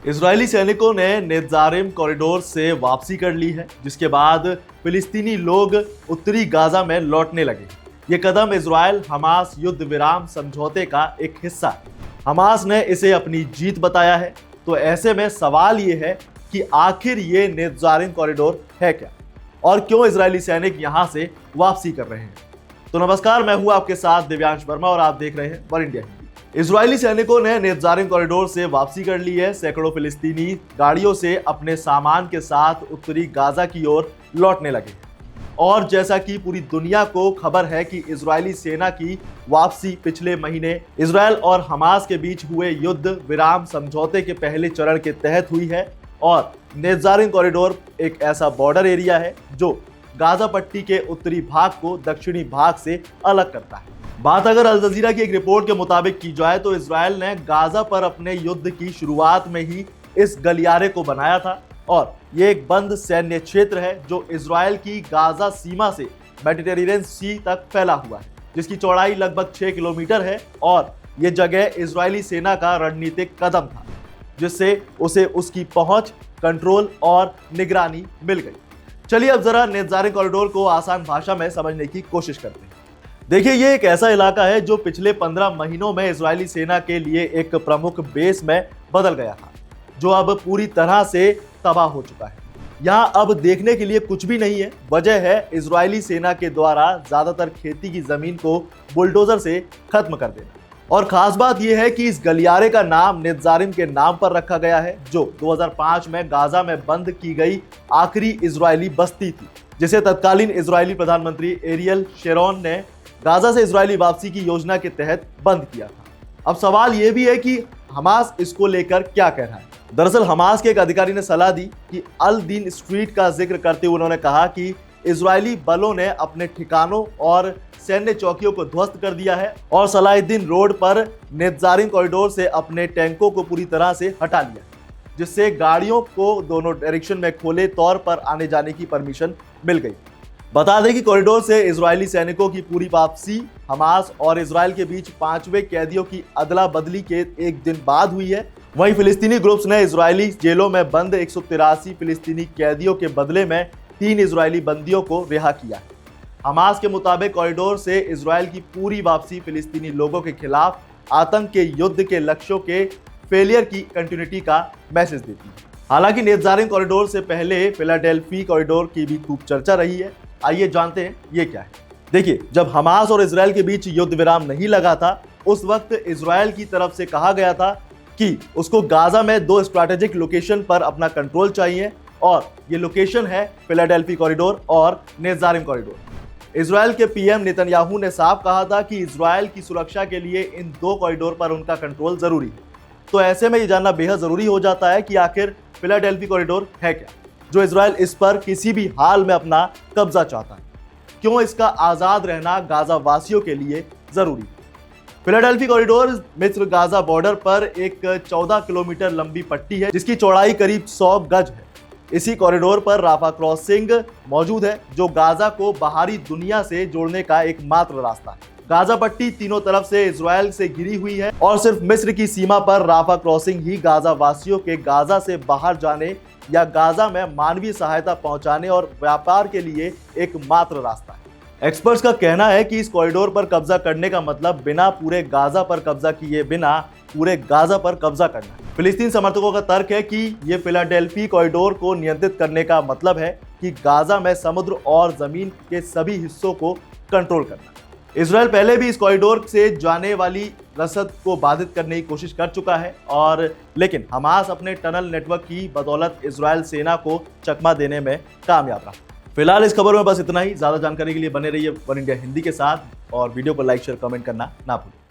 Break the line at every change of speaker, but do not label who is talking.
Israeli सैनिकों ने नेत्जारिम corridor से वापसी कर ली है, जिसके बाद फिलिस्तीनी लोग उत्तरी गाजा में लौटने लगे। ये कदम इजरायल हमास युद्ध विराम समझौते का एक हिस्सा है। हमास ने इसे अपनी जीत बताया है। तो ऐसे में सवाल ये है कि आखिर ये नेत्जारिम कॉरिडोर है क्या और क्यों इजरायली सैनिक यहां से वापसी कर रहे हैं। तो नमस्कार, मैं हूं आपके साथ दिव्यांश वर्मा और आप देख रहे हैं वन इंडिया हिंदी। इजरायली सैनिकों ने नेत्जारिम कॉरिडोर से वापसी कर ली है। सैकड़ों फिलिस्तीनी गाड़ियों से अपने सामान के साथ उत्तरी गाजा की ओर लौटने लगे और जैसा कि पूरी दुनिया को खबर है कि इजरायली सेना की वापसी पिछले महीने इजरायल और हमास के बीच हुए युद्ध विराम समझौते के पहले चरण के तहत हुई है। और नेत्जारिम कॉरिडोर एक ऐसा बॉर्डर एरिया है जो गाजा पट्टी के उत्तरी भाग को दक्षिणी भाग से अलग करता है। बात अगर अल जजीरा की एक रिपोर्ट के मुताबिक की जाए तो इजरायल ने गाजा पर अपने युद्ध की शुरुआत में ही इस गलियारे को बनाया था और ये एक बंद सैन्य क्षेत्र है जो इजरायल की गाजा सीमा से मेडिटेरेनियन सी तक फैला हुआ है, जिसकी चौड़ाई लगभग 6 किलोमीटर है। और ये जगह इजरायली सेना का रणनीतिक कदम था जिससे उसे उसकी पहुंच, कंट्रोल और निगरानी मिल गई। चलिए अब जरा नेत्जारिम कॉरिडोर को आसान भाषा में समझने की कोशिश करते हैं। देखिए, ये एक ऐसा इलाका है जो पिछले 15 महीनों में इजरायली सेना के लिए एक प्रमुख बेस में बदल गया था, जो अब पूरी तरह से तबाह हो चुका है। यहाँ अब देखने के लिए कुछ भी नहीं है। वजह है इजरायली सेना के द्वारा ज्यादातर खेती की जमीन को बुलडोजर से खत्म कर देना। और खास बात यह है कि इस गलियारे का नाम नेत्जारिम के नाम पर रखा गया है, जो 2005 में गाजा में बंद की गई आखिरी इजरायली बस्ती थी, जिसे तत्कालीन इजरायली प्रधानमंत्री एरियल शेरोन ने गाजा से इजरायली वापसी की योजना के तहत बंद किया था। अब सवाल यह भी है कि हमास इसको लेकर क्या कह रहा है। दरअसल हमास के एक अधिकारी ने सलाह दी कि अल दीन स्ट्रीट का जिक्र करते हुए उन्होंने कहा कि इजरायली बलों ने अपने ठिकानों और सैन्य चौकियों को ध्वस्त कर दिया है और सलाहुद्दीन रोड पर नेत्जारिम कॉरिडोर से अपने टैंकों को पूरी तरह से हटा लिया, जिससे गाड़ियों को दोनों डायरेक्शन में खुले तौर पर आने जाने की परमिशन मिल गई। बता दें कि कॉरिडोर से इजरायली सैनिकों की पूरी वापसी हमास और इजरायल के बीच 5वें कैदियों की अदला बदली के एक दिन बाद हुई है। वहीं फिलिस्तीनी ग्रुप्स ने इजरायली जेलों में बंद 183 फिलिस्तीनी कैदियों के बदले में 3 इजरायली बंदियों को रिहा किया है। हमास के मुताबिक कॉरिडोर से इजरायल की पूरी वापसी फिलिस्तीनी लोगों के खिलाफ आतंक के युद्ध के लक्ष्यों के फेलियर की कंटिन्यूटी का मैसेज देती है। हालांकि नेत्जारिम कॉरिडोर से पहले फिलाडेल्फी कॉरिडोर की भी खूब चर्चा रही है। आइए जानते हैं ये क्या है। देखिए, जब हमास और इजरायल के बीच युद्ध विराम नहीं लगा था, उस वक्त इजरायल की तरफ से कहा गया था कि उसको गाजा में 2 स्ट्रैटेजिक लोकेशन पर अपना कंट्रोल चाहिए और ये लोकेशन है फिलाडेल्फी कॉरिडोर और नेत्जारिम कॉरिडोर। इजरायल के पीएम नेतन्याहू ने साफ कहा था कि इजरायल की सुरक्षा के लिए इन 2 कॉरिडोर पर उनका कंट्रोल जरूरी है। तो ऐसे में ये जानना बेहद जरूरी हो जाता है कि आखिर फिलाडेल्फी कॉरिडोर है क्या, जो इजरायल इस पर किसी भी हाल में अपना कब्जा चाहता है। क्यों इसका आजाद रहना गाजा वासियों के लिए जरूरी है। फिलाडेल्फी कॉरिडोर मिस्र गाजा बॉर्डर पर एक 14 किलोमीटर लंबी पट्टी है, जिसकी चौड़ाई करीब 100 गज है। इसी कॉरिडोर पर राफा क्रॉसिंग मौजूद है, जो गाजा को बाहरी दुनिया से जोड़ने का एकमात्र रास्ता है। गाजा पट्टी तीनों तरफ से इजरायल से घिरी हुई है और सिर्फ मिस्र की सीमा पर राफा क्रॉसिंग ही गाजा वासियों के गाजा से बाहर जाने या गाजा में मानवीय सहायता पहुंचाने और व्यापार के लिए एकमात्र रास्ता है। एक्सपर्ट्स का कहना है कि इस कॉरिडोर पर कब्जा करने का मतलब बिना पूरे गाजा पर कब्जा किए बिना पूरे गाजा पर कब्जा करना है। फिलिस्तीन समर्थकों का तर्क है कि ये फिलाडेल्फी कॉरिडोर को नियंत्रित करने का मतलब है कि गाजा में समुद्र और जमीन के सभी हिस्सों को कंट्रोल करना। इजरायल पहले भी इस कॉरिडोर से जाने वाली रसद को बाधित करने की कोशिश कर चुका है लेकिन हमास अपने टनल नेटवर्क की बदौलत इजरायल सेना को चकमा देने में कामयाब रहा। फिलहाल इस खबर में बस इतना ही। ज्यादा जानकारी के लिए बने रहिए वन इंडिया हिंदी के साथ और वीडियो को लाइक, शेयर, कमेंट करना ना भूलें।